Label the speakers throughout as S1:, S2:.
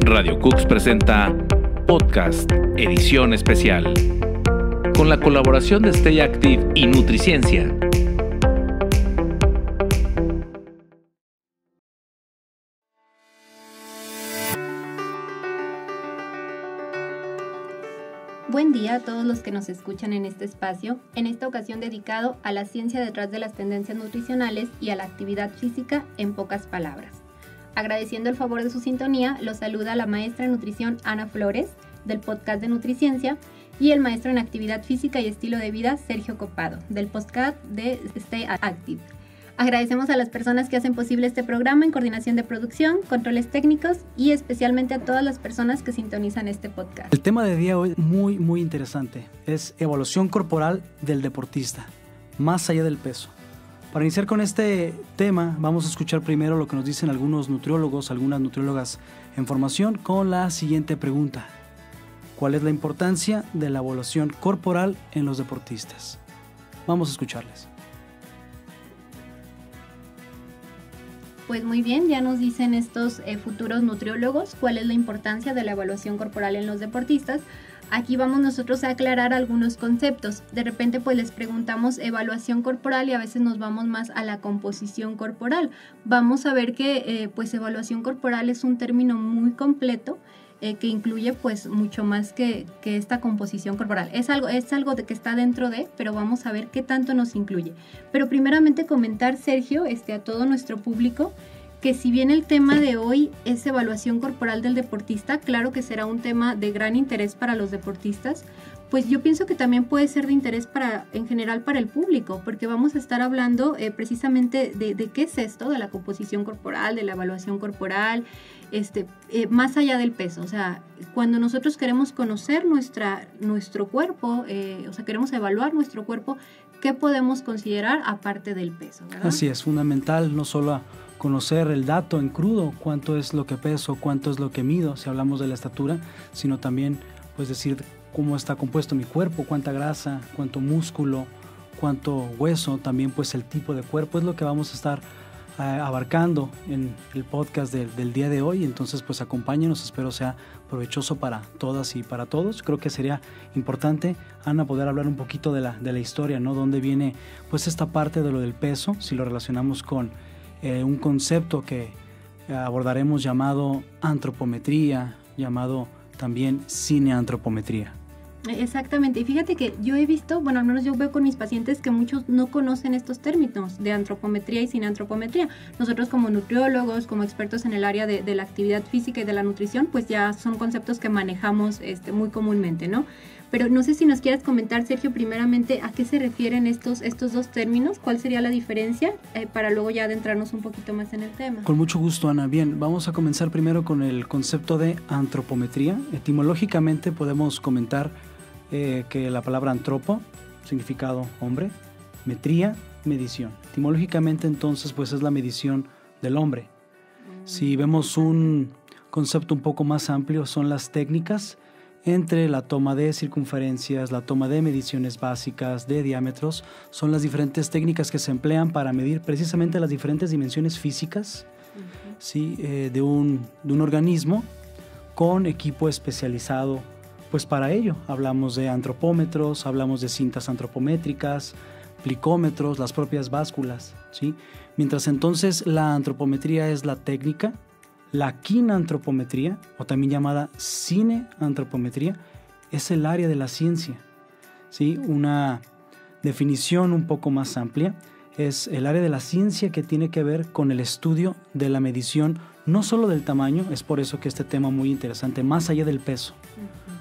S1: Radio Cooks presenta Podcast Edición Especial, con la colaboración de Stay Active y Nutriciencia.
S2: Buen día a todos los que nos escuchan en este espacio, en esta ocasión dedicado a la ciencia detrás de las tendencias nutricionales y a la actividad física en pocas palabras. Agradeciendo el favor de su sintonía, los saluda la maestra en nutrición Ana Flores, del podcast de Nutriciencia, y el maestro en actividad física y estilo de vida Sergio Copado, del podcast de Stay Active. Agradecemos a las personas que hacen posible este programa en coordinación de producción, controles técnicos y especialmente a todas las personas que sintonizan este podcast.
S3: El tema de día de hoy muy interesante, es evaluación corporal del deportista, más allá del peso. Para iniciar con este tema, vamos a escuchar primero lo que nos dicen algunos nutriólogos, algunas nutriólogas en formación con la siguiente pregunta. ¿Cuál es la importancia de la evaluación corporal en los deportistas? Vamos a escucharles.
S2: Pues muy bien, ya nos dicen estos futuros nutriólogos cuál es la importancia de la evaluación corporal en los deportistas. Aquí vamos nosotros a aclarar algunos conceptos. De repente pues les preguntamos evaluación corporal y a veces nos vamos más a la composición corporal. Vamos a ver que pues evaluación corporal es un término muy completo que incluye pues mucho más que esta composición corporal. Es algo de que está dentro de, pero vamos a ver qué tanto nos incluye. Pero primeramente comentar, Sergio, a todo nuestro público, que si bien el tema de hoy es evaluación corporal del deportista, claro que será un tema de gran interés para los deportistas, pues yo pienso que también puede ser de interés en general para el público, porque vamos a estar hablando precisamente de qué es esto, de la composición corporal, de la evaluación corporal, más allá del peso. O sea, cuando nosotros queremos conocer nuestro cuerpo, queremos evaluar nuestro cuerpo, ¿qué podemos considerar aparte del peso, ¿verdad?
S3: Así es, fundamental no solo conocer el dato en crudo, cuánto es lo que peso, cuánto es lo que mido, si hablamos de la estatura, sino también pues decir cómo está compuesto mi cuerpo, cuánta grasa, cuánto músculo, cuánto hueso, también pues el tipo de cuerpo es lo que vamos a estar abarcando en el podcast del día de hoy. Entonces pues acompáñenos, espero sea provechoso para todas y para todos. Creo que sería importante, Ana, poder hablar un poquito de la historia, ¿no? Dónde viene pues esta parte de lo del peso, si lo relacionamos con un concepto que abordaremos llamado antropometría, llamado también cineantropometría.
S2: Exactamente, y fíjate que yo he visto, al menos yo veo con mis pacientes que muchos no conocen estos términos de antropometría y cineantropometría. Nosotros como nutriólogos, como expertos en el área de la actividad física y de la nutrición, pues ya son conceptos que manejamos muy comúnmente, ¿no? Pero no sé si nos quieras comentar, Sergio, primeramente a qué se refieren estos dos términos, cuál sería la diferencia, para luego ya adentrarnos un poquito más en el tema.
S3: Con mucho gusto, Ana. Bien, vamos a comenzar primero con el concepto de antropometría. Etimológicamente podemos comentar que la palabra antropo, significado hombre, metría, medición. Etimológicamente entonces pues es la medición del hombre. Si vemos un concepto un poco más amplio, son las técnicas entre la toma de circunferencias, la toma de mediciones básicas, de diámetros, son las diferentes técnicas que se emplean para medir precisamente las diferentes dimensiones físicas, ¿sí? de un organismo con equipo especializado pues para ello. Hablamos de antropómetros, hablamos de cintas antropométricas, plicómetros, las propias básculas, ¿sí? Mientras entonces la antropometría es la técnica, la quinantropometría, o también llamada cineantropometría, es el área de la ciencia, ¿sí? Una definición un poco más amplia es el área de la ciencia que tiene que ver con el estudio de la medición, no solo del tamaño, es por eso que este tema muy interesante, más allá del peso.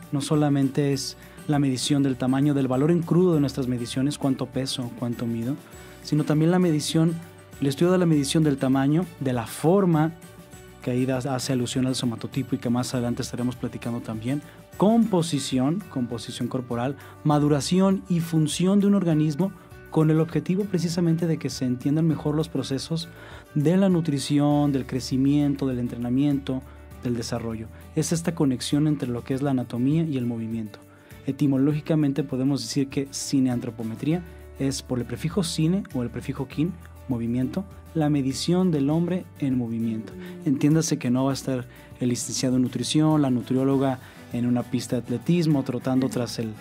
S3: No solamente es la medición del tamaño, del valor en crudo de nuestras mediciones, cuánto peso, cuánto mido, sino también la medición, el estudio de la medición del tamaño, de la forma, que ahí hace alusión al somatotipo y que más adelante estaremos platicando también, composición corporal, maduración y función de un organismo con el objetivo precisamente de que se entiendan mejor los procesos de la nutrición, del crecimiento, del entrenamiento, del desarrollo. Es esta conexión entre lo que es la anatomía y el movimiento. Etimológicamente podemos decir que cineantropometría es por el prefijo cine o el prefijo kin, movimiento, la medición del hombre en movimiento. Entiéndase que no va a estar el licenciado en nutrición, la nutrióloga en una pista de atletismo, trotando tras el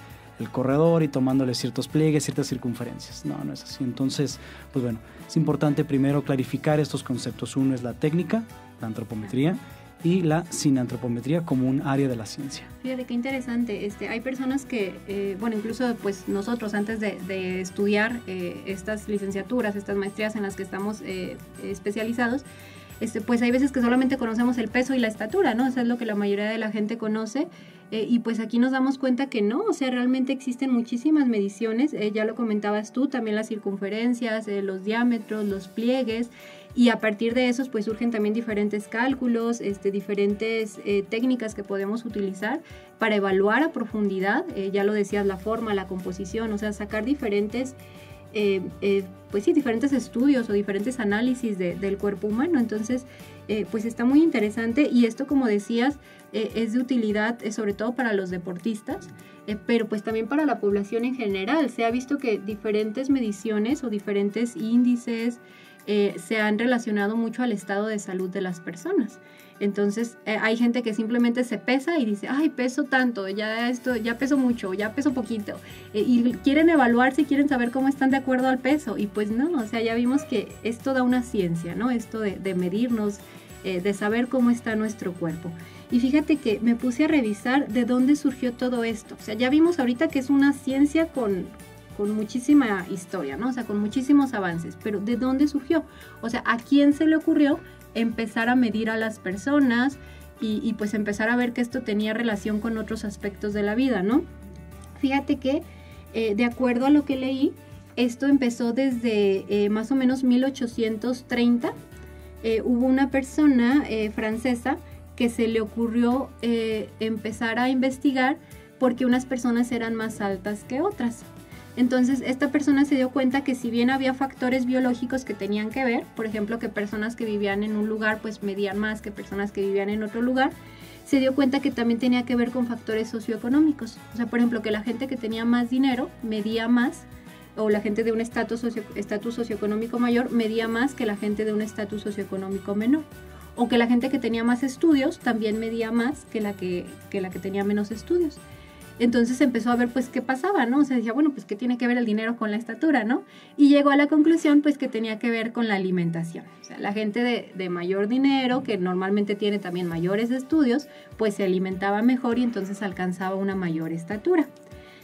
S3: corredor y tomándole ciertos pliegues, ciertas circunferencias. No, no es así. Entonces, pues bueno, es importante primero clarificar estos conceptos. Uno es la técnica, la antropometría, y la sinantropometría como un área de la ciencia.
S2: Fíjate qué interesante. Hay personas que, bueno, incluso pues nosotros antes de estudiar estas licenciaturas, estas maestrías en las que estamos especializados, pues hay veces que solamente conocemos el peso y la estatura, ¿no? Eso es lo que la mayoría de la gente conoce. Y pues aquí nos damos cuenta que no, o sea, realmente existen muchísimas mediciones, ya lo comentabas tú, también las circunferencias, los diámetros, los pliegues, y a partir de esos pues surgen también diferentes cálculos, diferentes técnicas que podemos utilizar para evaluar a profundidad, ya lo decías, la forma, la composición, o sea, sacar diferentes pues sí, diferentes estudios o diferentes análisis del cuerpo humano. Entonces, pues está muy interesante, y esto, como decías, es de utilidad sobre todo para los deportistas, pero pues también para la población en general. Se ha visto que diferentes mediciones o diferentes índices se han relacionado mucho al estado de salud de las personas. Entonces hay gente que simplemente se pesa y dice, ay, peso tanto, ya peso mucho, ya peso poquito, y quieren evaluarse y quieren saber cómo están de acuerdo al peso, y pues no, o sea, ya vimos que es toda una ciencia, ¿no? Esto de medirnos, de saber cómo está nuestro cuerpo. Y fíjate que me puse a revisar de dónde surgió todo esto. O sea, ya vimos ahorita que es una ciencia con muchísima historia, ¿no? O sea, con muchísimos avances, pero ¿de dónde surgió? O sea, ¿a quién se le ocurrió empezar a medir a las personas y pues empezar a ver que esto tenía relación con otros aspectos de la vida, ¿no? Fíjate que de acuerdo a lo que leí, esto empezó desde más o menos 1830. Hubo una persona francesa que se le ocurrió empezar a investigar porque unas personas eran más altas que otras. Entonces esta persona se dio cuenta que si bien había factores biológicos que tenían que ver, por ejemplo que personas que vivían en un lugar pues medían más que personas que vivían en otro lugar, se dio cuenta que también tenía que ver con factores socioeconómicos. O sea, por ejemplo, que la gente que tenía más dinero medía más, o la gente de un estatus socioeconómico mayor medía más que la gente de un estatus socioeconómico menor. O que la gente que tenía más estudios también medía más que la que tenía menos estudios. Entonces empezó a ver pues qué pasaba, ¿no? O sea, decía, bueno, pues qué tiene que ver el dinero con la estatura, ¿no? Y llegó a la conclusión pues que tenía que ver con la alimentación. O sea, la gente de mayor dinero, que normalmente tiene también mayores estudios, pues se alimentaba mejor y entonces alcanzaba una mayor estatura.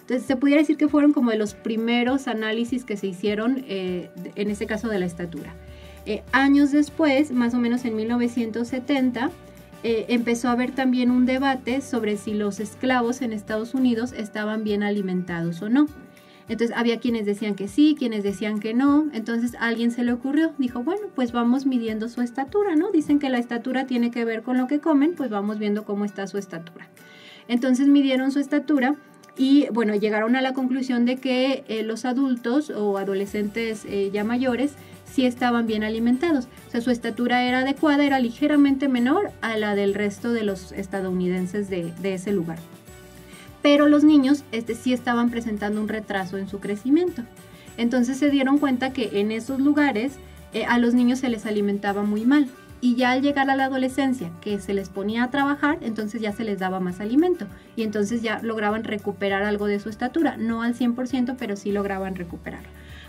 S2: Entonces se pudiera decir que fueron como de los primeros análisis que se hicieron en ese caso de la estatura. Años después, más o menos en 1970, empezó a haber también un debate sobre si los esclavos en Estados Unidos estaban bien alimentados o no. Entonces había quienes decían que sí, quienes decían que no. Entonces a alguien se le ocurrió, dijo, bueno, pues vamos midiendo su estatura, ¿no? Dicen que la estatura tiene que ver con lo que comen, pues vamos viendo cómo está su estatura. Entonces midieron su estatura y bueno, llegaron a la conclusión de que los adultos o adolescentes ya mayores sí estaban bien alimentados. O sea, su estatura era adecuada, era ligeramente menor a la del resto de los estadounidenses de ese lugar. Pero los niños sí estaban presentando un retraso en su crecimiento. Entonces se dieron cuenta que en esos lugares a los niños se les alimentaba muy mal. Y ya al llegar a la adolescencia, que se les ponía a trabajar, entonces ya se les daba más alimento. Y entonces ya lograban recuperar algo de su estatura. No al 100%, pero sí lograban recuperarlo.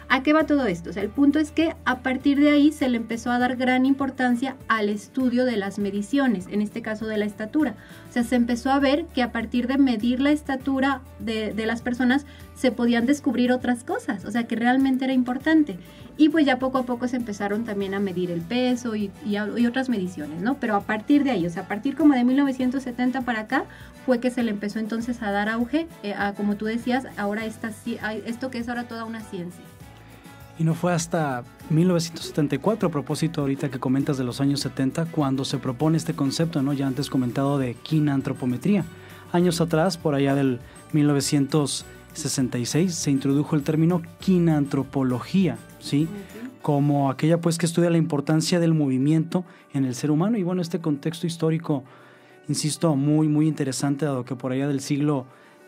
S2: ¿A qué va todo esto? O sea, el punto es que a partir de ahí se le empezó a dar gran importancia al estudio de las mediciones, en este caso de la estatura. O sea, se empezó a ver que a partir de medir la estatura de las personas se podían descubrir otras cosas, o sea, que realmente era importante. Y pues ya poco a poco se empezaron también a medir el peso y otras mediciones, ¿no? Pero a partir de ahí, o sea, a partir como de 1970 para acá, fue que se le empezó entonces a dar auge a, como tú decías, ahora esto que es ahora toda una ciencia.
S3: Y no fue hasta 1974, a propósito ahorita que comentas de los años 70, cuando se propone este concepto, ¿no? Ya antes comentado, de quinantropometría. Años atrás, por allá del 1966, se introdujo el término quinantropología, ¿sí? Como aquella pues que estudia la importancia del movimiento en el ser humano. Y bueno, este contexto histórico, insisto, muy, muy interesante, dado que por allá del siglo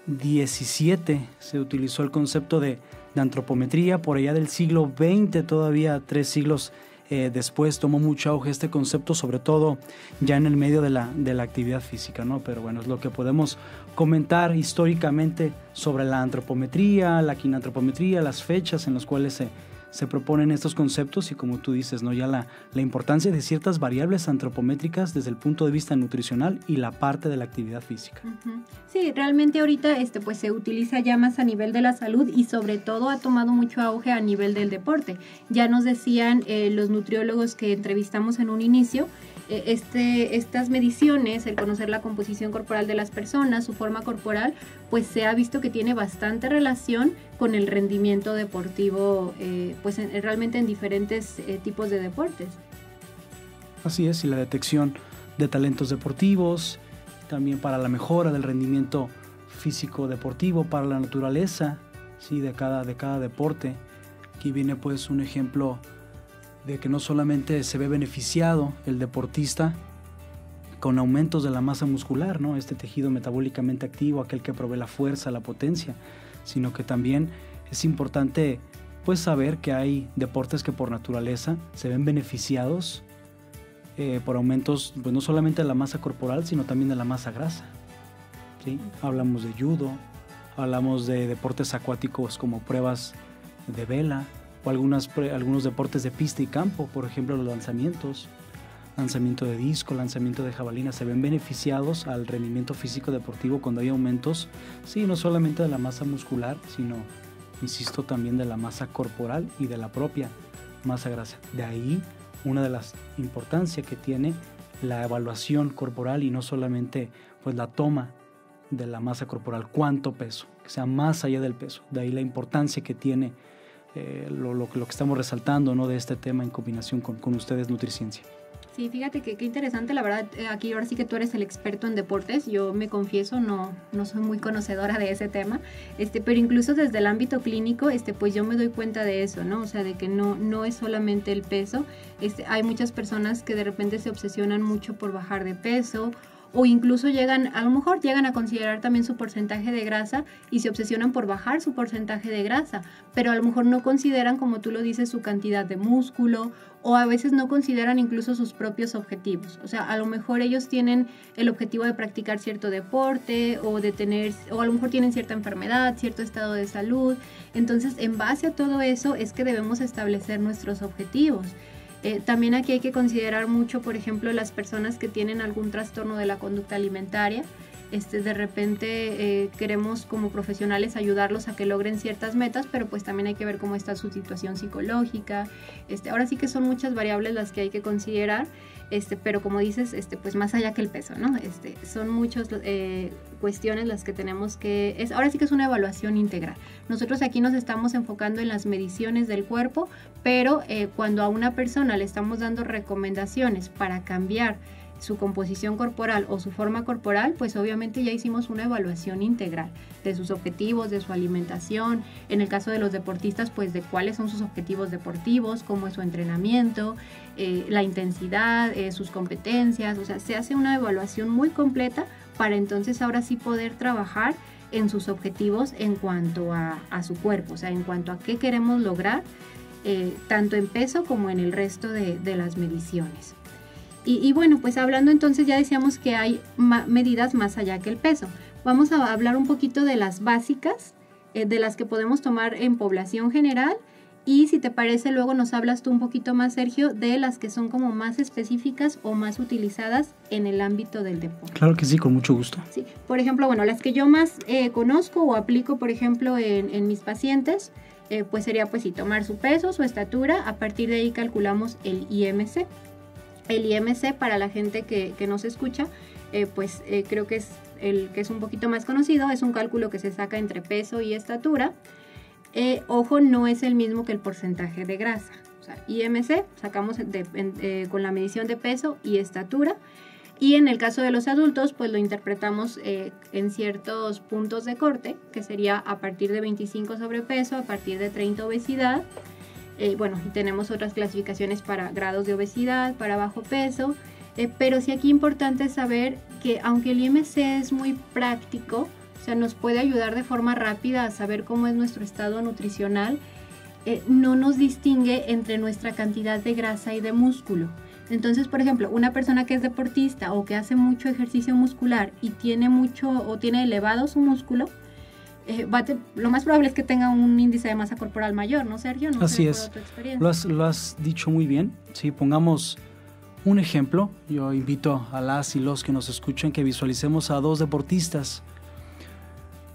S3: XVII se utilizó el concepto de antropometría, por allá del siglo XX, todavía 3 siglos Después tomó mucho auge este concepto, sobre todo ya en el medio de la actividad física, ¿no? Pero bueno, es lo que podemos comentar históricamente sobre la antropometría, la quinantropometría, las fechas en las cuales se proponen estos conceptos y, como tú dices, ¿no? Ya la importancia de ciertas variables antropométricas desde el punto de vista nutricional y la parte de la actividad física.
S2: Uh-huh. Sí, realmente ahorita pues se utiliza ya más a nivel de la salud y sobre todo ha tomado mucho auge a nivel del deporte. Ya nos decían los nutriólogos que entrevistamos en un inicio, estas mediciones, el conocer la composición corporal de las personas, su forma corporal, pues se ha visto que tiene bastante relación con el rendimiento deportivo, pues realmente en diferentes tipos de deportes.
S3: Así es, y la detección de talentos deportivos, también para la mejora del rendimiento físico deportivo, para la naturaleza, ¿sí? de cada deporte. Aquí viene pues un ejemplo de que no solamente se ve beneficiado el deportista con aumentos de la masa muscular, ¿no? Este tejido metabólicamente activo, aquel que provee la fuerza, la potencia, sino que también es importante pues saber que hay deportes que por naturaleza se ven beneficiados por aumentos pues no solamente de la masa corporal, sino también de la masa grasa, ¿sí? Hablamos de judo, hablamos de deportes acuáticos como pruebas de vela, o algunos deportes de pista y campo, por ejemplo los lanzamiento de disco, lanzamiento de jabalina, se ven beneficiados al rendimiento físico deportivo cuando hay aumentos, sí, no solamente de la masa muscular, sino, insisto, también de la masa corporal y de la propia masa grasa. De ahí una de las importancias que tiene la evaluación corporal y no solamente pues la toma de la masa corporal, cuánto peso, que sea más allá del peso. De ahí la importancia que tiene lo que estamos resaltando, ¿no? De este tema en combinación con ustedes, Nutriciencia.
S2: Sí, fíjate que qué interesante, la verdad, aquí ahora sí que tú eres el experto en deportes, yo me confieso, no soy muy conocedora de ese tema, pero incluso desde el ámbito clínico, pues yo me doy cuenta de eso, ¿no? O sea, de que no es solamente el peso, hay muchas personas que de repente se obsesionan mucho por bajar de peso, o incluso a lo mejor llegan a considerar también su porcentaje de grasa y se obsesionan por bajar su porcentaje de grasa, pero a lo mejor no consideran, como tú lo dices, su cantidad de músculo, o a veces no consideran incluso sus propios objetivos. O sea, a lo mejor ellos tienen el objetivo de practicar cierto deporte o a lo mejor tienen cierta enfermedad, cierto estado de salud. Entonces, en base a todo eso es que debemos establecer nuestros objetivos. También aquí hay que considerar mucho, por ejemplo, las personas que tienen algún trastorno de la conducta alimentaria. De repente queremos como profesionales ayudarlos a que logren ciertas metas, pero pues también hay que ver cómo está su situación psicológica. Ahora sí que son muchas variables las que hay que considerar, pero como dices, pues más allá que el peso, ¿no? Son muchas cuestiones las que tenemos que... ahora sí que es una evaluación integral. Nosotros aquí nos estamos enfocando en las mediciones del cuerpo, pero cuando a una persona le estamos dando recomendaciones para cambiar su composición corporal o su forma corporal, pues obviamente ya hicimos una evaluación integral de sus objetivos, de su alimentación, en el caso de los deportistas, pues de cuáles son sus objetivos deportivos, cómo es su entrenamiento, la intensidad, sus competencias, o sea, se hace una evaluación muy completa para entonces ahora sí poder trabajar en sus objetivos en cuanto a su cuerpo, o sea, en cuanto a qué queremos lograr, tanto en peso como en el resto de las mediciones. Y bueno, pues hablando entonces ya decíamos que hay medidas más allá que el peso. Vamos a hablar un poquito de las básicas, de las que podemos tomar en población general, y si te parece luego nos hablas tú un poquito más, Sergio, de las que son como más específicas o más utilizadas en el ámbito del deporte.
S3: Claro que sí, con mucho gusto.
S2: Sí, por ejemplo, bueno, las que yo más conozco o aplico, por ejemplo, en mis pacientes, pues sería pues sí, tomar su peso, su estatura, a partir de ahí calculamos el IMC. El IMC, para la gente que nos escucha, creo que es el que es un poquito más conocido, es un cálculo que se saca entre peso y estatura. Ojo, no es el mismo que el porcentaje de grasa. O sea, IMC sacamos con la medición de peso y estatura. Y en el caso de los adultos, pues lo interpretamos en ciertos puntos de corte, que sería a partir de 25 sobrepeso, a partir de 30 obesidad. Y tenemos otras clasificaciones para grados de obesidad, para bajo peso, pero sí aquí importante saber que aunque el IMC es muy práctico, o sea, nos puede ayudar de forma rápida a saber cómo es nuestro estado nutricional, no nos distingue entre nuestra cantidad de grasa y de músculo. Entonces, por ejemplo, una persona que es deportista o que hace mucho ejercicio muscular y tiene mucho o tiene elevado su músculo, lo más probable es que tenga un índice de masa corporal mayor, ¿no, Sergio? No
S3: Así
S2: sé,
S3: es.
S2: por tu experiencia.
S3: Lo has dicho muy bien. Sí, pongamos un ejemplo. Yo invito a las y los que nos escuchan que visualicemos a dos deportistas,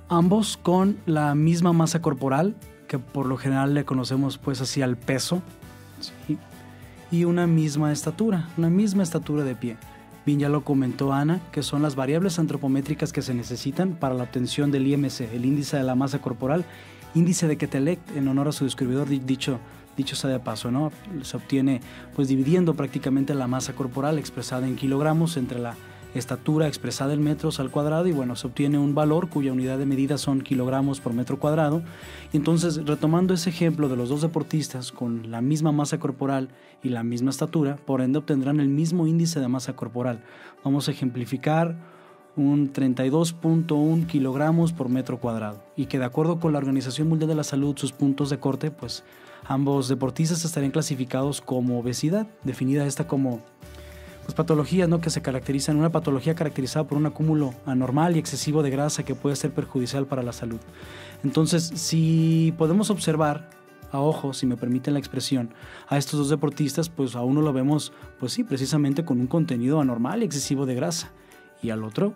S3: ambos con la misma masa corporal, que por lo general le conocemos pues así al peso, ¿sí? Y una misma estatura de pie. Bien, ya lo comentó Ana, que son las variables antropométricas que se necesitan para la obtención del IMC, el índice de la masa corporal, índice de Quetelet, en honor a su descubridor, dicho sea de paso, ¿no? Se obtiene pues dividiendo prácticamente la masa corporal expresada en kilogramos entre la estatura expresada en metros al cuadrado, y bueno, se obtiene un valor cuya unidad de medida son kilogramos por metro cuadrado. Y entonces, retomando ese ejemplo de los dos deportistas con la misma masa corporal y la misma estatura, por ende obtendrán el mismo índice de masa corporal. Vamos a ejemplificar un 32.1 kilogramos por metro cuadrado, y que de acuerdo con la Organización Mundial de la Salud, sus puntos de corte, pues ambos deportistas estarían clasificados como obesidad, definida esta como patologías, ¿no?, que se caracterizan, una patología caracterizada por un acúmulo anormal y excesivo de grasa que puede ser perjudicial para la salud. Entonces, si podemos observar a ojo, si me permiten la expresión, a estos dos deportistas, pues a uno lo vemos, pues sí, precisamente con un contenido anormal y excesivo de grasa, y al otro,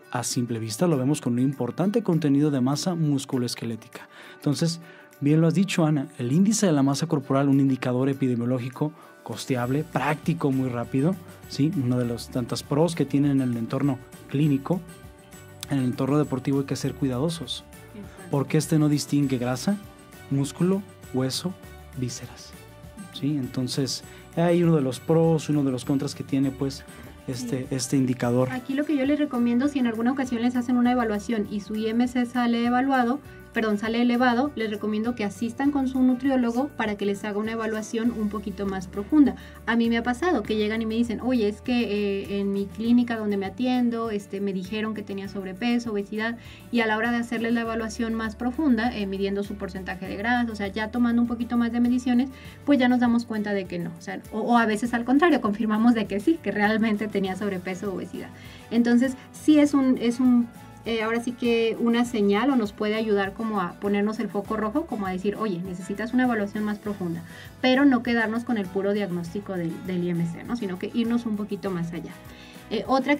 S3: a simple vista, lo vemos con un importante contenido de masa musculoesquelética. Entonces, bien lo has dicho, Ana, el índice de la masa corporal, un indicador epidemiológico costeable, práctico, muy rápido, ¿sí? Uno de los tantos pros que tienen en el entorno clínico. En el entorno deportivo hay que ser cuidadosos, porque no distingue grasa, músculo, hueso, vísceras, ¿sí? Entonces hay uno de los pros, uno de los contras que tiene pues este indicador.
S2: Aquí lo que yo les recomiendo, si en alguna ocasión les hacen una evaluación y su IMC sale elevado, les recomiendo que asistan con su nutriólogo para que les haga una evaluación un poquito más profunda. A mí me ha pasado que llegan y me dicen, oye, es que en mi clínica donde me atiendo, me dijeron que tenía sobrepeso, obesidad, y a la hora de hacerles la evaluación más profunda, midiendo su porcentaje de grasa, o sea, ya tomando un poquito más de mediciones, pues ya nos damos cuenta de que no, o sea, o a veces al contrario, confirmamos de que sí, que realmente tenía sobrepeso o obesidad. Entonces, sí ahora sí que una señal, o nos puede ayudar como a ponernos el foco rojo, como a decir, oye, necesitas una evaluación más profunda, pero no quedarnos con el puro diagnóstico del IMC, ¿no?, sino que irnos un poquito más allá. Otras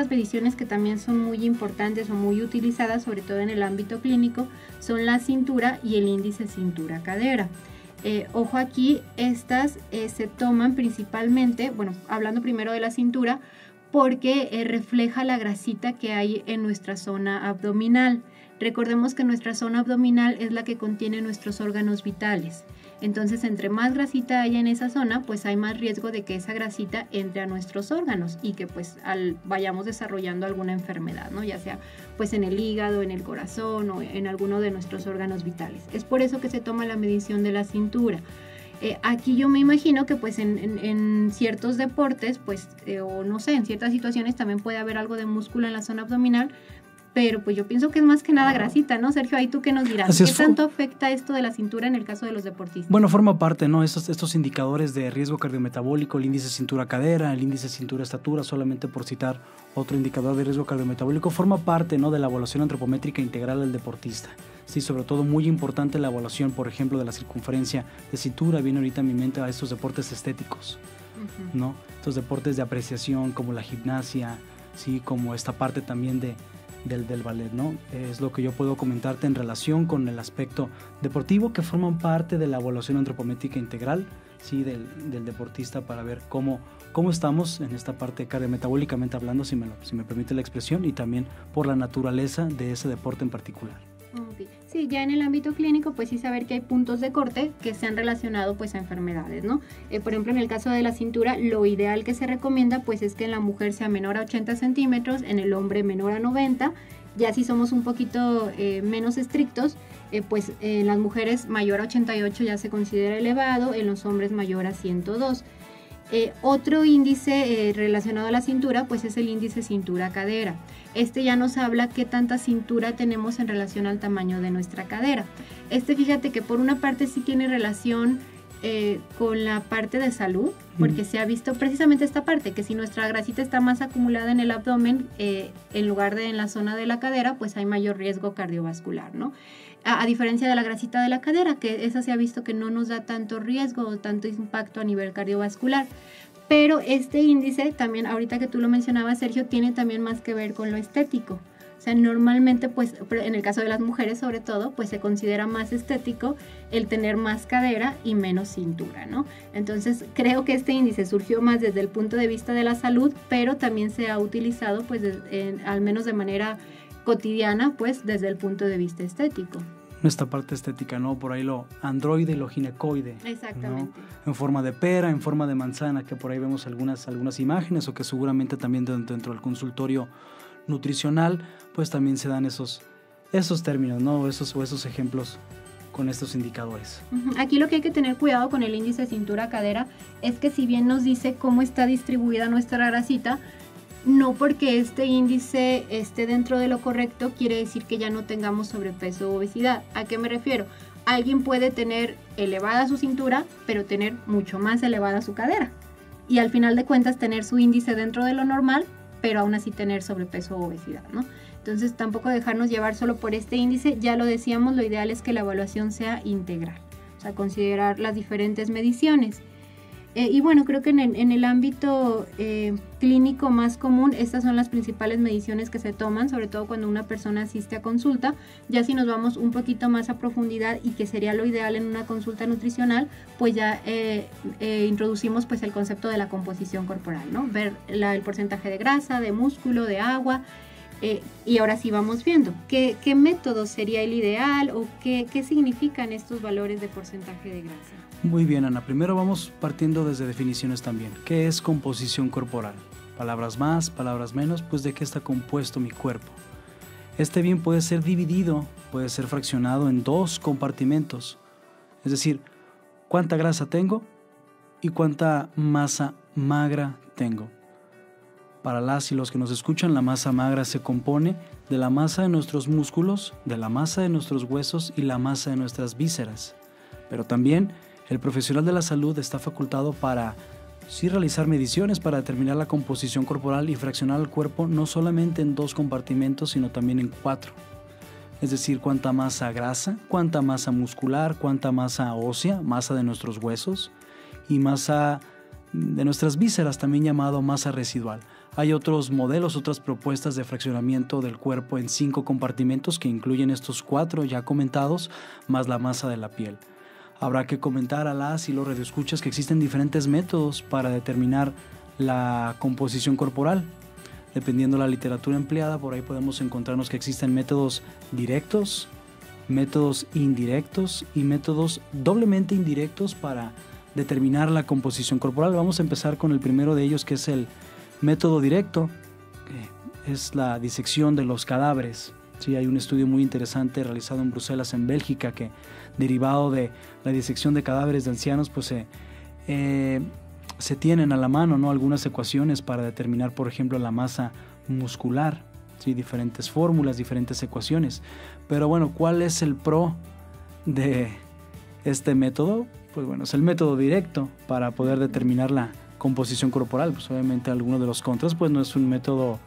S2: mediciones que también son muy importantes o muy utilizadas, sobre todo en el ámbito clínico, son la cintura y el índice cintura-cadera. Ojo aquí, estas se toman principalmente, hablando primero de la cintura, porque refleja la grasita que hay en nuestra zona abdominal. Recordemos que nuestra zona abdominal es la que contiene nuestros órganos vitales. Entonces, entre más grasita haya en esa zona, pues hay más riesgo de que esa grasita entre a nuestros órganos y que pues vayamos desarrollando alguna enfermedad, ¿no?, ya sea pues en el hígado, en el corazón o en alguno de nuestros órganos vitales. Es por eso que se toma la medición de la cintura. Aquí yo me imagino que pues en ciertos deportes, pues, o no sé, en ciertas situaciones también puede haber algo de músculo en la zona abdominal, pero pues yo pienso que es más que nada grasita, ¿no, Sergio? Ahí tú qué nos dirás, ¿qué tanto afecta esto de la cintura en el caso de los deportistas?
S3: Bueno, forma parte, ¿no?, estos indicadores de riesgo cardiometabólico, el índice cintura-cadera, el índice cintura-estatura, solamente por citar otro indicador de riesgo cardiometabólico, forma parte, ¿no?, de la evaluación antropométrica integral del deportista. Sí, sobre todo muy importante la evaluación, por ejemplo, de la circunferencia de cintura. Viene ahorita a mi mente a estos deportes estéticos, ¿no? Estos deportes de apreciación como la gimnasia, sí, como esta parte también del ballet, ¿no? Es lo que yo puedo comentarte en relación con el aspecto deportivo, que forman parte de la evaluación antropométrica integral, sí, del deportista, para ver cómo estamos en esta parte cardiometabólicamente hablando, si me permite la expresión, y también por la naturaleza de ese deporte en particular.
S2: Okay. Sí, ya en el ámbito clínico, pues sí saber que hay puntos de corte que se han relacionado pues a enfermedades, ¿no? Por ejemplo, en el caso de la cintura, lo ideal que se recomienda pues es que en la mujer sea menor a 80 centímetros, en el hombre menor a 90, ya si somos un poquito menos estrictos, pues en las mujeres mayor a 88 ya se considera elevado, en los hombres mayor a 102. Otro índice relacionado a la cintura pues es el índice cintura-cadera. Este ya nos habla qué tanta cintura tenemos en relación al tamaño de nuestra cadera. Fíjate que por una parte sí tiene relación con la parte de salud, porque se ha visto precisamente esta parte, que si nuestra grasita está más acumulada en el abdomen, en lugar de en la zona de la cadera, pues hay mayor riesgo cardiovascular, ¿no? A diferencia de la grasita de la cadera, que esa se ha visto que no nos da tanto riesgo o tanto impacto a nivel cardiovascular. Pero este índice también, ahorita que tú lo mencionabas, Sergio, tiene también más que ver con lo estético. O sea, normalmente, pues, en el caso de las mujeres sobre todo, pues se considera más estético el tener más cadera y menos cintura, ¿no? Entonces, creo que este índice surgió más desde el punto de vista de la salud, pero también se ha utilizado, pues, al menos de manera cotidiana, pues, desde el punto de vista estético.
S3: Esta parte estética, ¿no? Por ahí lo androide y lo ginecoide.
S2: Exactamente.
S3: ¿No? En forma de pera, en forma de manzana, que por ahí vemos algunas imágenes, o que seguramente también dentro del consultorio nutricional, pues también se dan esos términos, ¿no? Esos ejemplos con estos indicadores.
S2: Aquí lo que hay que tener cuidado con el índice cintura-cadera es que si bien nos dice cómo está distribuida nuestra grasita, no porque este índice esté dentro de lo correcto quiere decir que ya no tengamos sobrepeso o obesidad. ¿A qué me refiero? Alguien puede tener elevada su cintura, pero tener mucho más elevada su cadera. Y al final de cuentas tener su índice dentro de lo normal, pero aún así tener sobrepeso o obesidad, ¿no? Entonces tampoco dejarnos llevar solo por este índice. Ya lo decíamos, lo ideal es que la evaluación sea integral, o sea, considerar las diferentes mediciones. Y bueno, creo que en el ámbito clínico más común, estas son las principales mediciones que se toman, sobre todo cuando una persona asiste a consulta. Ya si nos vamos un poquito más a profundidad, y que sería lo ideal en una consulta nutricional, pues ya introducimos pues el concepto de la composición corporal, ¿no? Ver el porcentaje de grasa, de músculo, de agua. Y ahora sí vamos viendo qué método sería el ideal, o qué significan estos valores de porcentaje de grasa.
S3: Muy bien, Ana. Primero vamos partiendo desde definiciones también. ¿Qué es composición corporal? Palabras más, palabras menos, pues de qué está compuesto mi cuerpo. Este bien puede ser dividido, puede ser fraccionado en dos compartimentos. Es decir, cuánta grasa tengo y cuánta masa magra tengo. Para las y los que nos escuchan, la masa magra se compone de la masa de nuestros músculos, de la masa de nuestros huesos y la masa de nuestras vísceras. Pero también el profesional de la salud está facultado para sí realizar mediciones para determinar la composición corporal y fraccionar el cuerpo no solamente en dos compartimentos, sino también en 4. Es decir, cuánta masa grasa, cuánta masa muscular, cuánta masa ósea, masa de nuestros huesos, y masa de nuestras vísceras, también llamado masa residual. Hay otros modelos, otras propuestas de fraccionamiento del cuerpo en 5 compartimentos que incluyen estos 4 ya comentados, más la masa de la piel. Habrá que comentar a las y los radioescuchas que existen diferentes métodos para determinar la composición corporal. Dependiendo de la literatura empleada, por ahí podemos encontrarnos que existen métodos directos, métodos indirectos y métodos doblemente indirectos para determinar la composición corporal. Vamos a empezar con el primero de ellos, que es el método directo, que es la disección de los cadáveres. Sí, hay un estudio muy interesante realizado en Bruselas, en Bélgica, que derivado de la disección de cadáveres de ancianos, pues se tienen a la mano, ¿no?, algunas ecuaciones para determinar, por ejemplo, la masa muscular. Sí, diferentes fórmulas, diferentes ecuaciones. Pero bueno, ¿cuál es el pro de este método? Pues bueno, es el método directo para poder determinar la composición corporal. Pues obviamente alguno de los contras, pues no es un método,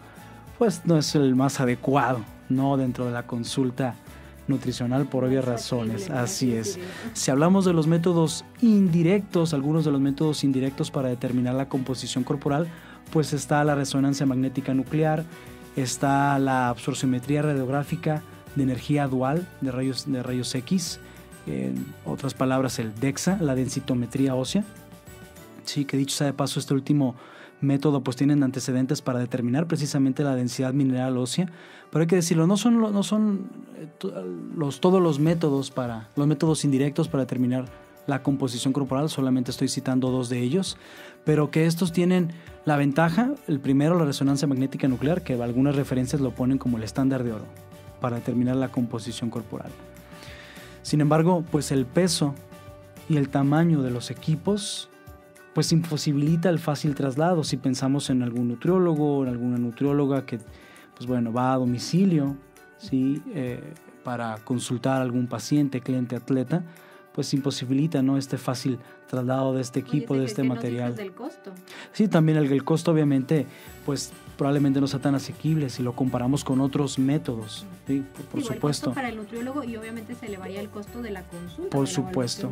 S3: pues no es el más adecuado, ¿no?, dentro de la consulta nutricional, por obvias razones. Así es. Si hablamos de los métodos indirectos, algunos de los métodos indirectos para determinar la composición corporal, pues está la resonancia magnética nuclear, está la absorciometría radiográfica de energía dual de rayos X, en otras palabras el DEXA, la densitometría ósea. Sí, que dicho sea de paso, este último método pues tienen antecedentes para determinar precisamente la densidad mineral ósea, pero hay que decirlo, no son todos los métodos indirectos para determinar la composición corporal, solamente estoy citando 2 de ellos, pero que estos tienen la ventaja. El primero, la resonancia magnética nuclear, que algunas referencias lo ponen como el estándar de oro para determinar la composición corporal. Sin embargo, pues el peso y el tamaño de los equipos pues imposibilita el fácil traslado. Si pensamos en algún nutriólogo o en alguna nutrióloga que pues bueno, va a domicilio, ¿sí?, para consultar a algún paciente, cliente, atleta, pues imposibilita, ¿no?, este fácil traslado de este equipo, de este material.
S2: ¿Qué nos dices del costo?
S3: Sí, también el costo obviamente, pues probablemente no sea tan asequible si lo comparamos con otros métodos, ¿sí? Por supuesto. El costo
S2: para el nutriólogo, y obviamente se elevaría el costo de la consulta.
S3: Por supuesto,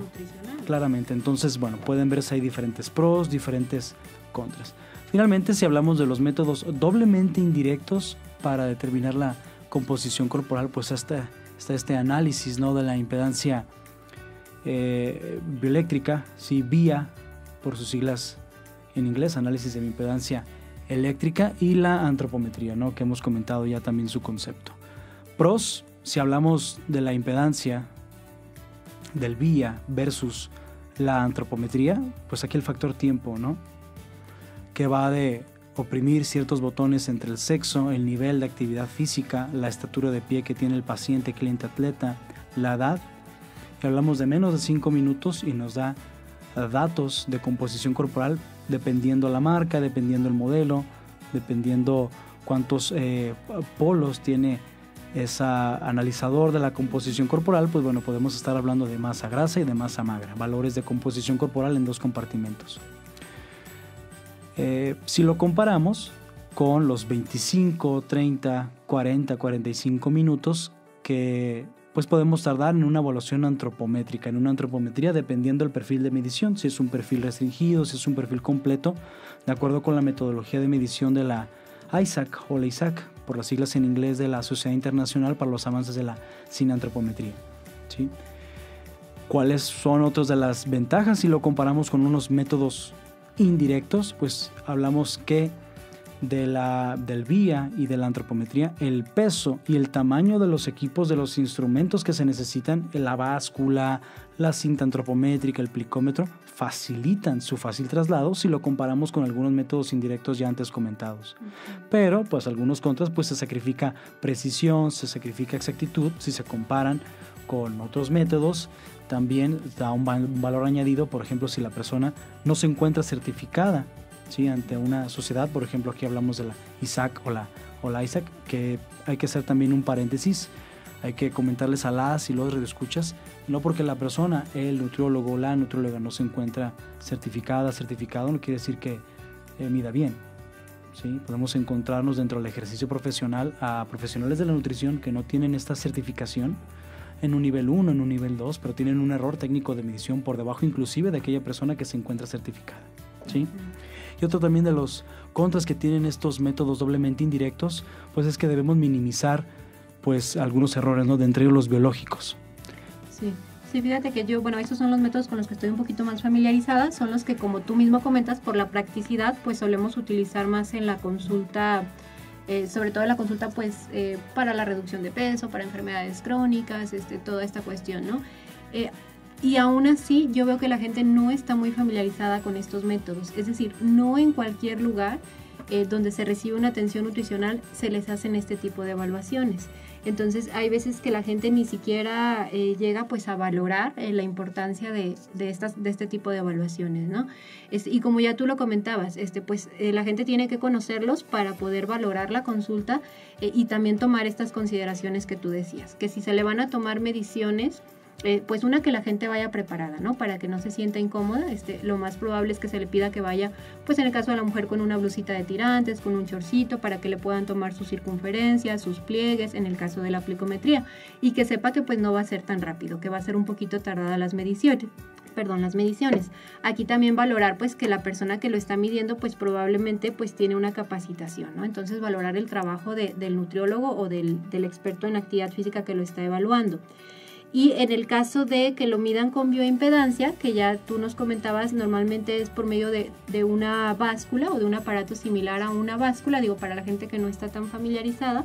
S3: claramente. Entonces, bueno, pueden verse ahí diferentes pros, diferentes contras. Finalmente, si hablamos de los métodos doblemente indirectos para determinar la composición corporal, pues está este análisis, ¿no?, de la impedancia bioeléctrica, sí, VIA, por sus siglas en inglés, análisis de impedancia eléctrica, y la antropometría, ¿no?, que hemos comentado ya también su concepto. Pros, si hablamos de la impedancia del VIA versus la antropometría, pues aquí el factor tiempo, ¿no?, que va de oprimir ciertos botones entre el sexo, el nivel de actividad física, la estatura de pie que tiene el paciente, cliente, atleta, la edad. Y hablamos de menos de 5 minutos y nos da datos de composición corporal dependiendo la marca, dependiendo el modelo, dependiendo cuántos polos tiene ese analizador de la composición corporal. Pues bueno, podemos estar hablando de masa grasa y de masa magra, valores de composición corporal en 2 compartimentos. Si lo comparamos con los 25, 30, 40, 45 minutos que pues podemos tardar en una evaluación antropométrica, en una antropometría, dependiendo del perfil de medición, si es un perfil restringido, si es un perfil completo, de acuerdo con la metodología de medición de la ISAC o la ISAC, por las siglas en inglés de la Sociedad Internacional para los Avances de la Cinantropometría, ¿sí? ¿Cuáles son otras de las ventajas si lo comparamos con unos métodos indirectos? Pues hablamos que del VIA y de la antropometría, el peso y el tamaño de los equipos, de los instrumentos que se necesitan, la báscula, la cinta antropométrica, el plicómetro, facilitan su fácil traslado si lo comparamos con algunos métodos indirectos ya antes comentados. Pero pues algunos contras, pues se sacrifica precisión, se sacrifica exactitud si se comparan con otros métodos. También da un valor añadido, por ejemplo, si la persona no se encuentra certificada, ¿sí?, ante una sociedad. Por ejemplo, aquí hablamos de la ISAC o la ISAC, que hay que hacer también un paréntesis. Hay que comentarles a las y los radioescuchas, no porque la persona, el nutriólogo o la nutrióloga no se encuentra certificado, no quiere decir que mida bien, ¿sí? Podemos encontrarnos dentro del ejercicio profesional a profesionales de la nutrición que no tienen esta certificación en un nivel 1, en un nivel 2, pero tienen un error técnico de medición por debajo inclusive de aquella persona que se encuentra certificada, ¿sí? Y otro también de los contras que tienen estos métodos doblemente indirectos, pues es que debemos minimizar pues algunos errores, ¿no?, de entre ellos los biológicos.
S2: Sí, fíjate que esos son los métodos con los que estoy un poquito más familiarizada, son los que, como tú mismo comentas, por la practicidad, pues solemos utilizar más en la consulta, sobre todo en la consulta pues para la reducción de peso, para enfermedades crónicas, toda esta cuestión, ¿no? Y aún así yo veo que la gente no está muy familiarizada con estos métodos, es decir, no en cualquier lugar donde se recibe una atención nutricional se les hacen este tipo de evaluaciones. Entonces hay veces que la gente ni siquiera llega pues a valorar la importancia de este tipo de evaluaciones, ¿no? Y como ya tú lo comentabas, la gente tiene que conocerlos para poder valorar la consulta y también tomar estas consideraciones que tú decías, que si se le van a tomar mediciones, pues una, que la gente vaya preparada, ¿no?, para que no se sienta incómoda. Lo más probable es que se le pida que vaya, pues en el caso de la mujer, con una blusita de tirantes, con un shortcito, para que le puedan tomar su circunferencia, sus pliegues, en el caso de la plicometría, y que sepa que pues no va a ser tan rápido, que va a ser un poquito tardada las mediciones. Aquí también valorar pues que la persona que lo está midiendo pues probablemente pues tiene una capacitación, ¿no? Entonces valorar el trabajo del nutriólogo o del experto en actividad física que lo está evaluando. Y en el caso de que lo midan con bioimpedancia, que ya tú nos comentabas, normalmente es por medio de una báscula o de un aparato similar a una báscula, para la gente que no está tan familiarizada,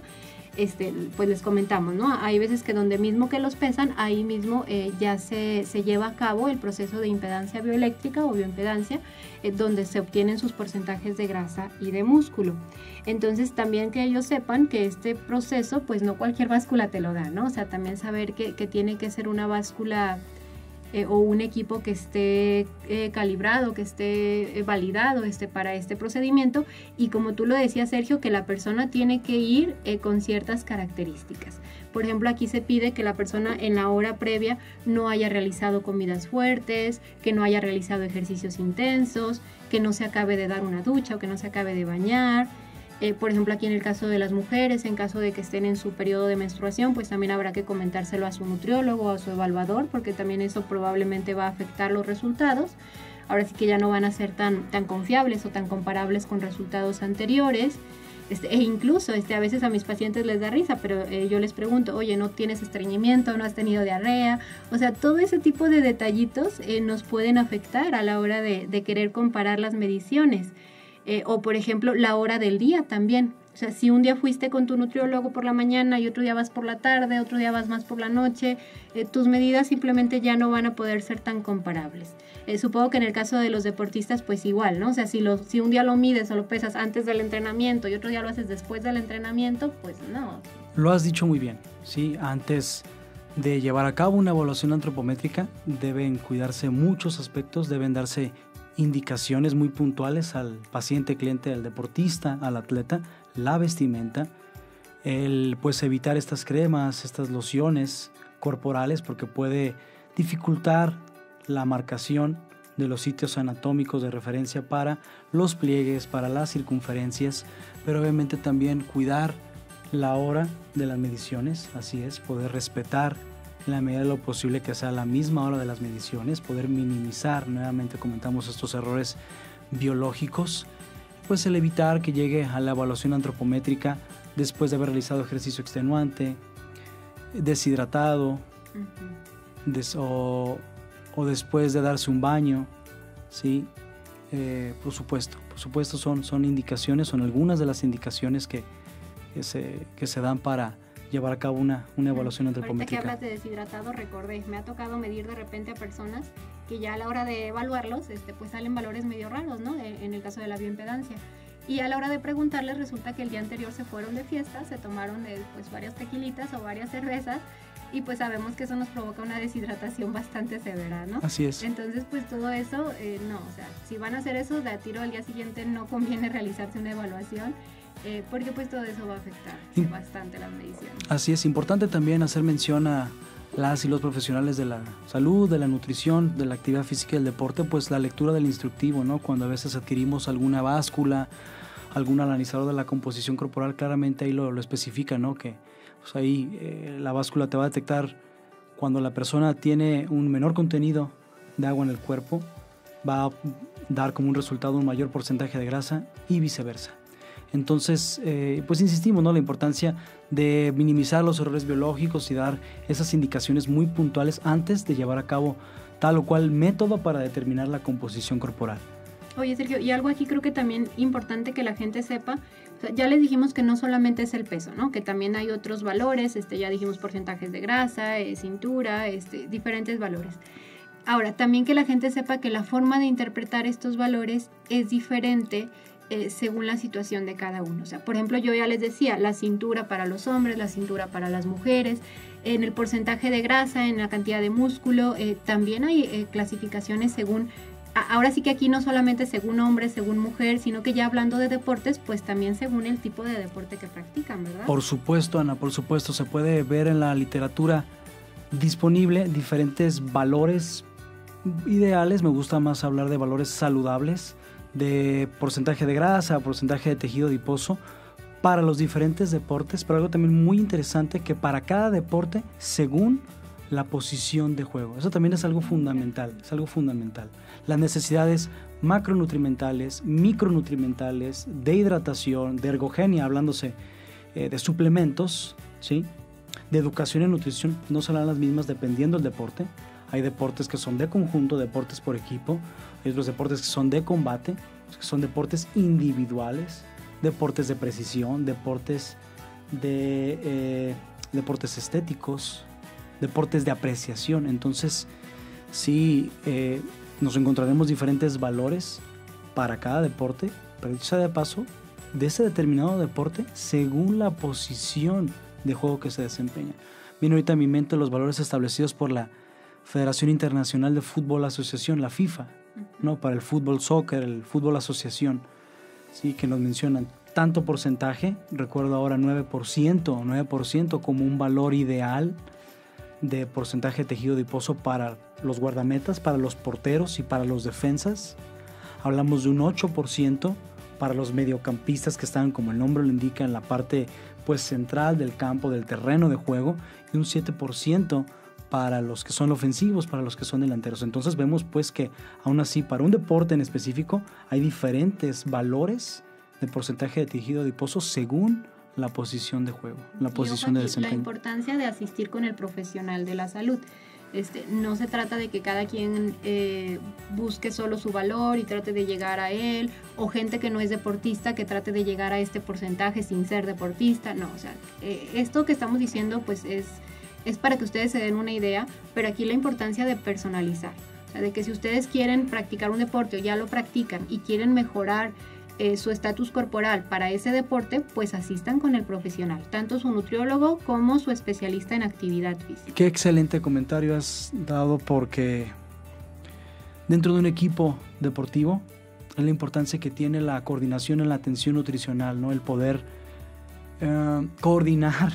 S2: pues les comentamos, ¿no? Hay veces que donde mismo que los pesan, ahí mismo ya se lleva a cabo el proceso de impedancia bioeléctrica o bioimpedancia, donde se obtienen sus porcentajes de grasa y de músculo. Entonces también que ellos sepan que este proceso, pues no cualquier báscula te lo da, ¿no? O sea, también saber que tiene que ser una báscula o un equipo que esté calibrado, que esté validado para este procedimiento, y como tú lo decías, Sergio, que la persona tiene que ir con ciertas características. Por ejemplo, aquí se pide que la persona en la hora previa no haya realizado comidas fuertes, que no haya realizado ejercicios intensos, que no se acabe de dar una ducha o que no se acabe de bañar. Por ejemplo, aquí en el caso de las mujeres, en caso de que estén en su periodo de menstruación, pues también habrá que comentárselo a su nutriólogo o a su evaluador, porque también eso probablemente va a afectar los resultados. Ahora sí que ya no van a ser tan confiables o tan comparables con resultados anteriores. E incluso a veces a mis pacientes les da risa, pero yo les pregunto, oye, ¿no tienes estreñimiento? ¿No has tenido diarrea? O sea, todo ese tipo de detallitos nos pueden afectar a la hora de querer comparar las mediciones. O por ejemplo, la hora del día también. O sea, si un día fuiste con tu nutriólogo por la mañana y otro día vas por la tarde, otro día vas más por la noche, tus medidas simplemente ya no van a poder ser tan comparables. Supongo que en el caso de los deportistas, pues igual, ¿no? O sea, si un día lo mides o lo pesas antes del entrenamiento y otro día lo haces después del entrenamiento, pues no.
S3: Lo has dicho muy bien, ¿sí? Antes de llevar a cabo una evaluación antropométrica deben cuidarse muchos aspectos, deben darse indicaciones muy puntuales al paciente, cliente, al deportista, al atleta, la vestimenta, pues evitar estas cremas, estas lociones corporales, porque puede dificultar la marcación de los sitios anatómicos de referencia para los pliegues, para las circunferencias, pero obviamente también cuidar la hora de las mediciones, así es, poder respetar en la medida de lo posible que sea la misma hora de las mediciones, poder minimizar, nuevamente comentamos, estos errores biológicos, pues el evitar que llegue a la evaluación antropométrica después de haber realizado ejercicio extenuante, deshidratado, o después de darse un baño, ¿sí? Por supuesto son indicaciones, son algunas de las indicaciones que se dan para llevar a cabo una evaluación antropométrica.
S2: Ahorita que hablas de deshidratado, recordé, me ha tocado medir de repente a personas que ya a la hora de evaluarlos, pues salen valores medio raros, ¿no? En el caso de la bioimpedancia. Y a la hora de preguntarles resulta que el día anterior se fueron de fiesta, se tomaron pues varias tequilitas o varias cervezas, y pues sabemos que eso nos provoca una deshidratación bastante severa, ¿no?
S3: Así es.
S2: Entonces, pues todo eso, no, o sea, si van a hacer eso, de a tiro al día siguiente no conviene realizarse una evaluación, porque pues todo eso va a afectar bastante las mediciones.
S3: Así es, importante también hacer mención a las y los profesionales de la salud, de la nutrición, de la actividad física y del deporte, pues la lectura del instructivo, ¿no? Cuando a veces adquirimos alguna báscula, algún analizador de la composición corporal, claramente ahí lo especifica, ¿no? Que pues ahí la báscula te va a detectar cuando la persona tiene un menor contenido de agua en el cuerpo, va a dar como un resultado un mayor porcentaje de grasa y viceversa. Entonces, pues insistimos, ¿no? La importancia de minimizar los errores biológicos y dar esas indicaciones muy puntuales antes de llevar a cabo tal o cual método para determinar la composición corporal.
S2: Oye, Sergio, y algo aquí creo que también importante que la gente sepa, o sea, ya les dijimos que no solamente es el peso, ¿no? Que también hay otros valores, ya dijimos porcentajes de grasa, cintura, diferentes valores. Ahora, también que la gente sepa que la forma de interpretar estos valores es diferente según la situación de cada uno. O sea, por ejemplo, yo ya les decía, la cintura para los hombres, la cintura para las mujeres, en el porcentaje de grasa, en la cantidad de músculo, también hay clasificaciones según, ahora sí que aquí no solamente según hombre, según mujer, sino que ya hablando de deportes, pues también según el tipo de deporte que practican, ¿verdad?
S3: Por supuesto, Ana, por supuesto, se puede ver en la literatura disponible diferentes valores ideales, me gusta más hablar de valores saludables, de porcentaje de grasa, porcentaje de tejido adiposo para los diferentes deportes, pero algo también muy interesante que para cada deporte según la posición de juego. Eso también es algo fundamental, Las necesidades macronutrimentales, micronutrimentales, de hidratación, de ergogenia, hablándose de suplementos, ¿sí? De educación y nutrición, no serán las mismas dependiendo del deporte. Hay deportes que son de conjunto, deportes por equipo. Hay otros deportes que son de combate, que son deportes individuales, deportes de precisión, deportes estéticos, deportes de apreciación. Entonces, sí, nos encontraremos diferentes valores para cada deporte, pero dicho sea de paso, de ese determinado deporte según la posición de juego que se desempeña. Viene ahorita a mi mente los valores establecidos por la Federación Internacional de Fútbol Asociación, la FIFA, ¿no? Para el fútbol soccer, el fútbol asociación, ¿sí? Que nos mencionan tanto porcentaje, recuerdo ahora 9% como un valor ideal de porcentaje de tejido adiposo para los guardametas, para los porteros y para los defensas. Hablamos de un 8% para los mediocampistas que están, como el nombre lo indica, en la parte pues central del campo, del terreno de juego, y un 7% para los que son ofensivos, para los que son delanteros. Entonces vemos pues que aún así para un deporte en específico hay diferentes valores de porcentaje de tejido adiposo según la posición de juego, la posición de desempeño.
S2: La importancia de asistir con el profesional de la salud. No se trata de que cada quien busque solo su valor y trate de llegar a él, o gente que no es deportista que trate de llegar a este porcentaje sin ser deportista. No, o sea, esto que estamos diciendo pues es para que ustedes se den una idea, pero aquí la importancia de personalizar. O sea, de que si ustedes quieren practicar un deporte o ya lo practican y quieren mejorar su estatus corporal para ese deporte, pues asistan con el profesional, tanto su nutriólogo como su especialista en actividad física.
S3: Qué excelente comentario has dado, porque dentro de un equipo deportivo es la importancia que tiene la coordinación en la atención nutricional, ¿no? El poder coordinar,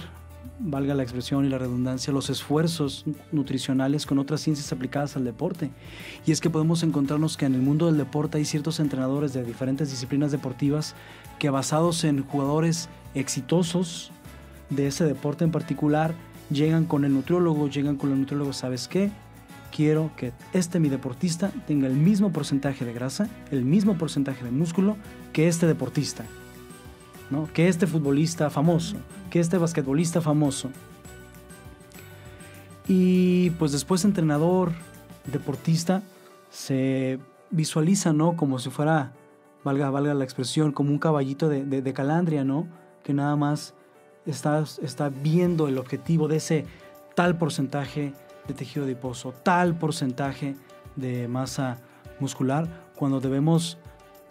S3: valga la expresión y la redundancia, los esfuerzos nutricionales con otras ciencias aplicadas al deporte. Y es que podemos encontrarnos que en el mundo del deporte hay ciertos entrenadores de diferentes disciplinas deportivas que, basados en jugadores exitosos de ese deporte en particular, llegan con el nutriólogo, ¿sabes qué? Quiero que mi deportista tenga el mismo porcentaje de grasa, el mismo porcentaje de músculo que este deportista, ¿no? Que este futbolista famoso, que este basquetbolista famoso. Y pues después entrenador, deportista, se visualiza, ¿no? Como si fuera, valga la expresión, como un caballito de Calandria, ¿no? Que nada más está viendo el objetivo de ese tal porcentaje de tejido adiposo, tal porcentaje de masa muscular, cuando debemos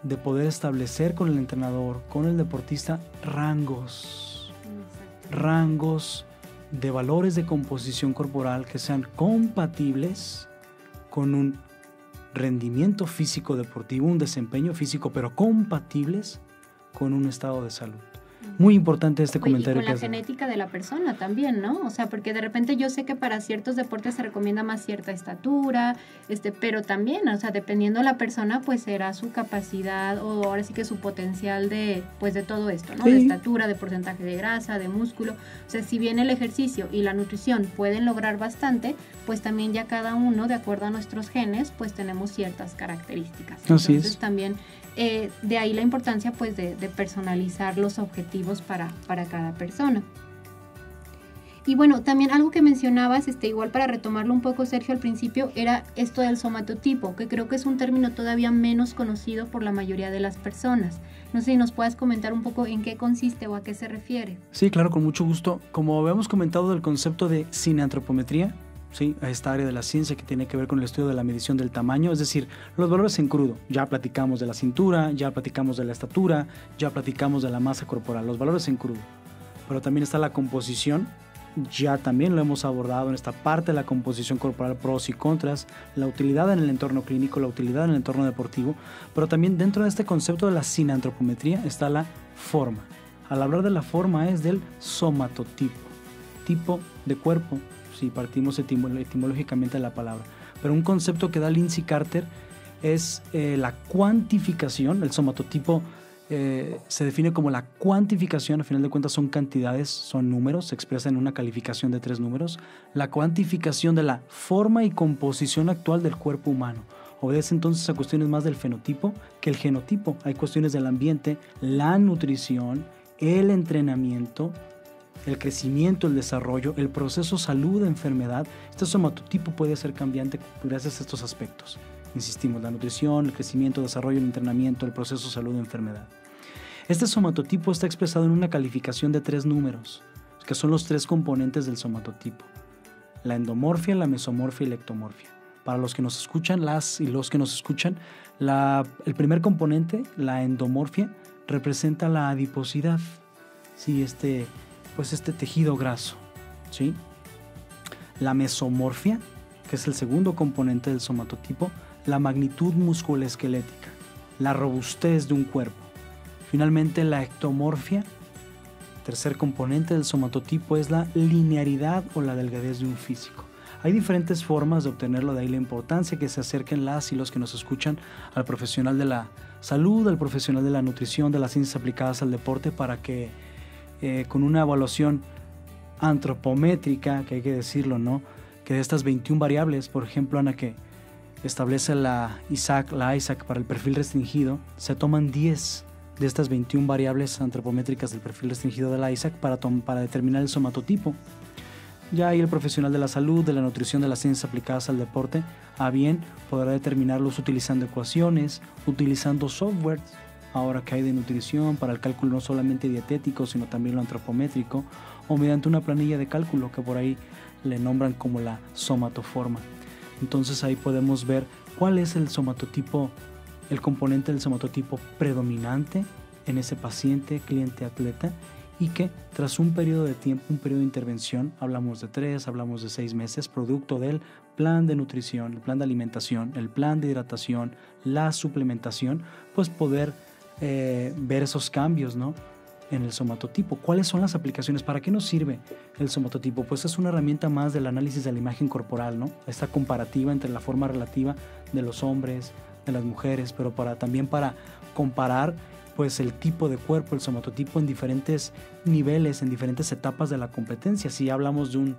S3: de poder establecer con el entrenador, con el deportista, rangos de valores de composición corporal que sean compatibles con un rendimiento físico deportivo, un desempeño físico, pero compatibles con un estado de salud. Muy importante este comentario.
S2: Y con la genética de la persona también, ¿no? O sea, porque de repente yo sé que para ciertos deportes se recomienda más cierta estatura, pero también, o sea, dependiendo de la persona, pues será su capacidad o ahora sí que su potencial de todo esto, ¿no? Sí. De estatura, de porcentaje de grasa, de músculo. O sea, si bien el ejercicio y la nutrición pueden lograr bastante, pues también ya cada uno, de acuerdo a nuestros genes, pues tenemos ciertas características.
S3: Así
S2: Entonces
S3: es.
S2: También de ahí la importancia pues de personalizar los objetivos para cada persona. Y bueno, también algo que mencionabas, igual para retomarlo un poco, Sergio, al principio, era esto del somatotipo, que creo que es un término todavía menos conocido por la mayoría de las personas. No sé si nos puedas comentar un poco en qué consiste o a qué se refiere.
S3: Sí, claro, con mucho gusto. Como habíamos comentado del concepto de cineantropometría, ¿sí? A esta área de la ciencia que tiene que ver con el estudio de la medición del tamaño, es decir, los valores en crudo. Ya platicamos de la cintura, ya platicamos de la estatura, ya platicamos de la masa corporal, los valores en crudo. Pero también está la composición, ya también lo hemos abordado en esta parte de la composición corporal, pros y contras, la utilidad en el entorno clínico, la utilidad en el entorno deportivo, pero también dentro de este concepto de la cineantropometría está la forma. Al hablar de la forma es del somatotipo, tipo de cuerpo, si partimos etimológicamente de la palabra. Pero un concepto que da Lindsay Carter es la cuantificación. El somatotipo se define como la cuantificación, a final de cuentas son cantidades, son números, se expresa en una calificación de 3 números. La cuantificación de la forma y composición actual del cuerpo humano. Obedece entonces a cuestiones más del fenotipo que el genotipo. Hay cuestiones del ambiente, la nutrición, el entrenamiento, el crecimiento, el desarrollo, el proceso salud-enfermedad. Este somatotipo puede ser cambiante gracias a estos aspectos. Insistimos, la nutrición, el crecimiento, el desarrollo, el entrenamiento, el proceso salud-enfermedad. Este somatotipo está expresado en una calificación de 3 números, que son los 3 componentes del somatotipo: la endomorfia, la mesomorfia y la ectomorfia. Para los que nos escuchan, el primer componente, la endomorfia, representa la adiposidad, ¿sí? Este tejido graso, ¿sí? La mesomorfia que es el segundo componente del somatotipo, la magnitud musculoesquelética, la robustez de un cuerpo. Finalmente, la ectomorfia, tercer componente del somatotipo, es la linearidad o la delgadez de un físico. Hay diferentes formas de obtenerlo, de ahí la importancia que se acerquen las y los que nos escuchan al profesional de la salud, al profesional de la nutrición, de las ciencias aplicadas al deporte, para que con una evaluación antropométrica, que hay que decirlo, ¿no?, que de estas 21 variables, por ejemplo, Ana, que establece la ISAC para el perfil restringido, se toman 10 de estas 21 variables antropométricas del perfil restringido de la ISAC para determinar el somatotipo. Ya ahí el profesional de la salud, de la nutrición, de las ciencias aplicadas al deporte, a bien podrá determinarlos utilizando ecuaciones, utilizando softwares, ahora que hay de nutrición para el cálculo no solamente dietético, sino también lo antropométrico, o mediante una planilla de cálculo que por ahí le nombran como la somatoforma. Entonces ahí podemos ver cuál es el somatotipo, el componente del somatotipo predominante en ese paciente, cliente, atleta, y que tras un periodo de tiempo, un periodo de intervención, hablamos de 3, hablamos de 6 meses, producto del plan de nutrición, el plan de alimentación, el plan de hidratación, la suplementación, pues poder ver esos cambios, ¿no?, en el somatotipo. ¿Cuáles son las aplicaciones? ¿Para qué nos sirve el somatotipo? Pues es una herramienta más del análisis de la imagen corporal, ¿no?, esta comparativa entre la forma relativa de los hombres, de las mujeres, pero también para comparar pues el tipo de cuerpo, el somatotipo en diferentes niveles, en diferentes etapas de la competencia. Si hablamos de un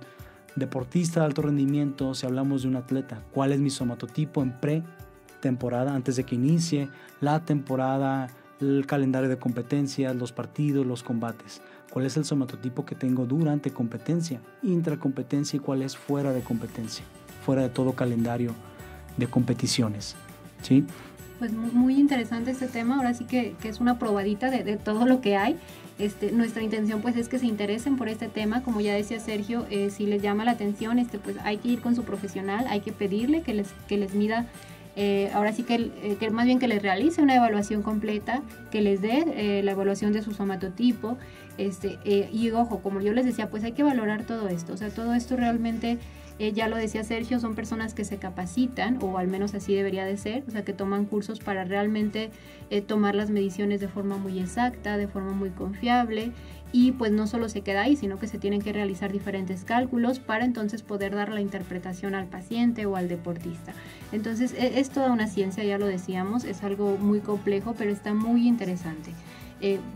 S3: deportista de alto rendimiento, si hablamos de un atleta, ¿cuál es mi somatotipo en pretemporada, antes de que inicie la temporada, el calendario de competencias, los partidos, los combates? ¿Cuál es el somatotipo que tengo durante competencia, intracompetencia, y cuál es fuera de competencia, fuera de todo calendario de competiciones? ¿Sí?
S2: Pues muy interesante este tema, ahora sí que es una probadita de todo lo que hay. Nuestra intención pues es que se interesen por este tema, como ya decía Sergio, si les llama la atención, pues hay que ir con su profesional, hay que pedirle que les mida, ahora sí que más bien que les realice una evaluación completa, que les dé la evaluación de su somatotipo, y ojo, como yo les decía, pues hay que valorar todo esto, o sea, todo esto realmente... ya lo decía Sergio, son personas que se capacitan, o al menos así debería de ser, o sea, que toman cursos para realmente tomar las mediciones de forma muy exacta, de forma muy confiable, y pues no solo se queda ahí, sino que se tienen que realizar diferentes cálculos para entonces poder dar la interpretación al paciente o al deportista. Entonces es toda una ciencia, ya lo decíamos, es algo muy complejo, pero está muy interesante.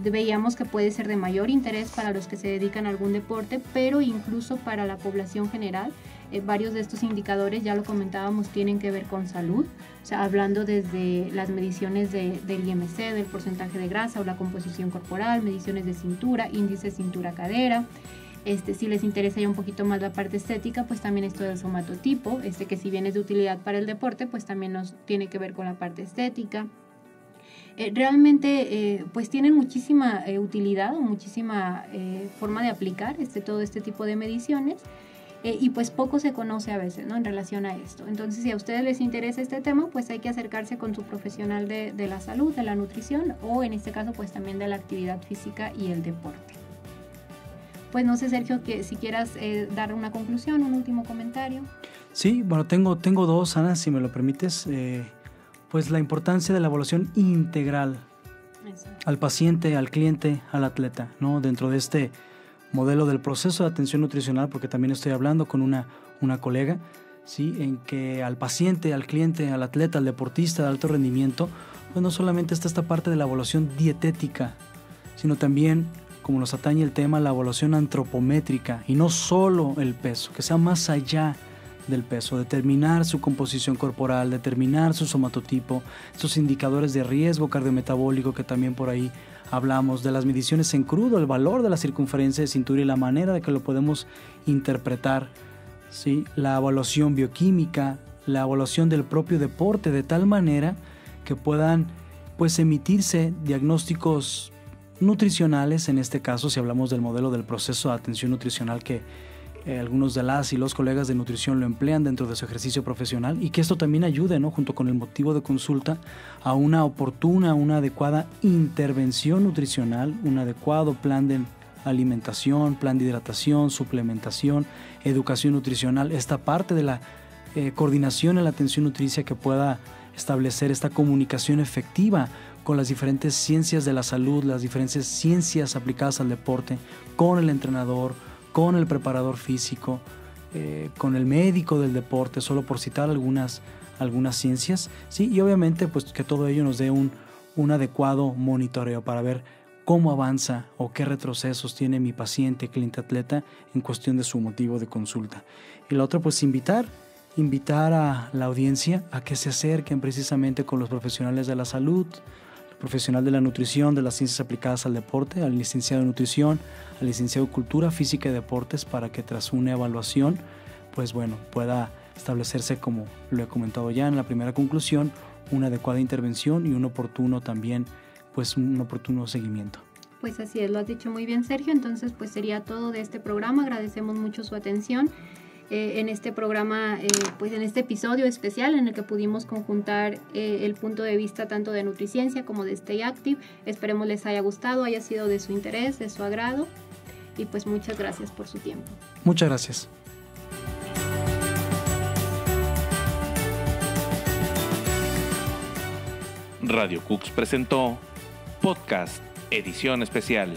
S2: Veíamos que puede ser de mayor interés para los que se dedican a algún deporte, pero incluso para la población general. Varios de estos indicadores, ya lo comentábamos, tienen que ver con salud, o sea, hablando desde las mediciones del IMC, del porcentaje de grasa o la composición corporal, mediciones de cintura, índice cintura-cadera. Si les interesa ya un poquito más la parte estética, pues también esto del somatotipo, que si bien es de utilidad para el deporte, pues también nos tiene que ver con la parte estética. Realmente pues tienen muchísima utilidad o muchísima forma de aplicar todo este tipo de mediciones, y pues poco se conoce a veces, ¿no?, en relación a esto. Entonces, si a ustedes les interesa este tema, pues hay que acercarse con su profesional de la salud, de la nutrición, o en este caso pues también de la actividad física y el deporte. Pues no sé, Sergio, que si quieras dar una conclusión, un último comentario.
S3: Sí, bueno, tengo dos, Ana, si me lo permites. Pues la importancia de la evaluación integral al paciente, al cliente, al atleta, ¿no?, dentro de este modelo del proceso de atención nutricional, porque también estoy hablando con una colega, ¿sí?, en que al paciente, al cliente, al atleta, al deportista de alto rendimiento, pues no solamente está esta parte de la evaluación dietética, sino también, como nos atañe el tema, la evaluación antropométrica, y no solo el peso, que sea más allá del peso, determinar su composición corporal, determinar su somatotipo, sus indicadores de riesgo cardiometabólico que también por ahí hablamos, de las mediciones en crudo, el valor de la circunferencia de cintura y la manera de que lo podemos interpretar, ¿sí?, la evaluación bioquímica, la evaluación del propio deporte, de tal manera que puedan pues emitirse diagnósticos nutricionales, en este caso si hablamos del modelo del proceso de atención nutricional que algunos de las y los colegas de nutrición lo emplean dentro de su ejercicio profesional, y que esto también ayude, ¿no?, junto con el motivo de consulta, a una oportuna, una adecuada intervención nutricional, un adecuado plan de alimentación, plan de hidratación, suplementación, educación nutricional, esta parte de la coordinación en la atención nutricia que pueda establecer esta comunicación efectiva con las diferentes ciencias de la salud, las diferentes ciencias aplicadas al deporte, con el entrenador, con el preparador físico, con el médico del deporte, solo por citar algunas ciencias, ¿sí? Y obviamente pues que todo ello nos dé un adecuado monitoreo para ver cómo avanza o qué retrocesos tiene mi paciente, cliente atleta en cuestión de su motivo de consulta. Y lo otro, pues invitar a la audiencia a que se acerquen precisamente con los profesionales de la salud, el profesional de la nutrición, de las ciencias aplicadas al deporte, al licenciado en nutrición, al licenciado en cultura física y deportes, para que tras una evaluación, pues bueno, pueda establecerse, como lo he comentado ya en la primera conclusión, una adecuada intervención y un oportuno también, pues un oportuno seguimiento.
S2: Pues así es, lo has dicho muy bien, Sergio. Entonces pues sería todo de este programa. Agradecemos mucho su atención en este programa, pues en este episodio especial en el que pudimos conjuntar el punto de vista tanto de Nutriciencia como de Stay Active. Esperemos les haya gustado, haya sido de su interés, de su agrado, y pues muchas gracias por su tiempo.
S3: Muchas gracias.
S1: Radio Cooks presentó Podcast Edición Especial.